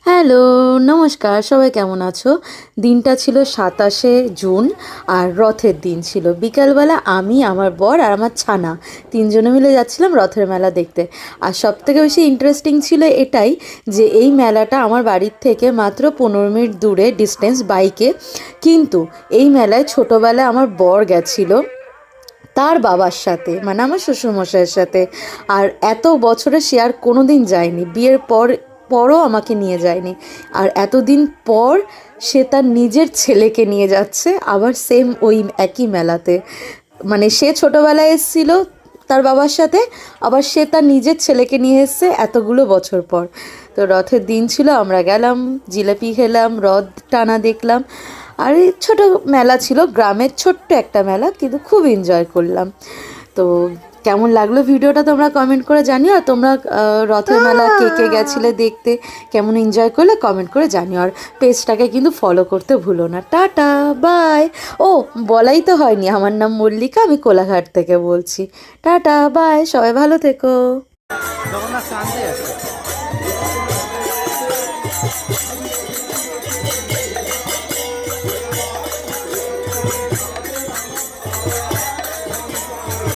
Hello, নমস্কার। সবাই কেমন আছো? দিনটা ছিল ২৭শে জুন আর রথের দিন ছিল। বিকালবেলা আমি, আমার বর আর আমার ছানা ৩ জনে মিলে যাচ্ছিলাম রথের মেলা দেখতে। আর সবথেকে বেশি ইন্টারেস্টিং ছিল এটাই যে এই মেলাটা আমার বাড়ির থেকে মাত্র ১৫ মিনিট দূরে ডিসটেন্স বাইকে। কিন্তু এই মেলায় ছোটোবেলায় আমার বর গেছিল তার বাবার সাথে, মানে আমার শ্বশুরমশাইয়ের সাথে। আর এত বছরে সে আর কোনো দিন যায়নি, বিয়ের পরও আমাকে নিয়ে যায়নি। আর এতদিন পর সে তার নিজের ছেলেকে নিয়ে যাচ্ছে আবার সেম ওই একই মেলাতে। মানে সে ছোটোবেলায় এসেছিল তার বাবার সাথে, আবার সে তার নিজের ছেলেকে নিয়ে এসছে এতগুলো বছর পর। তো রথের দিন ছিল, আমরা গেলাম, জিলাপি খেলাম, রথ টানা দেখলাম। আর এই ছোটো মেলা ছিল, গ্রামের ছোট্ট একটা মেলা, কিন্তু খুব এনজয় করলাম। তো কেমন লাগলো ভিডিওটা তোমরা কমেন্ট করে জানিও। আর তোমরা রথের মেলা কে কে গেছিলে দেখতে, কেমন এনজয় করলে কমেন্ট করে জানিও। আর পেজটাকে কিন্তু ফলো করতে ভুলো না। Tata, by. ও, বলাই তো হয়নি, আমার নাম মল্লিকা, আমি কোলাঘাট থেকে বলছি। টাটা, বাই, সবাই ভালো থেকো।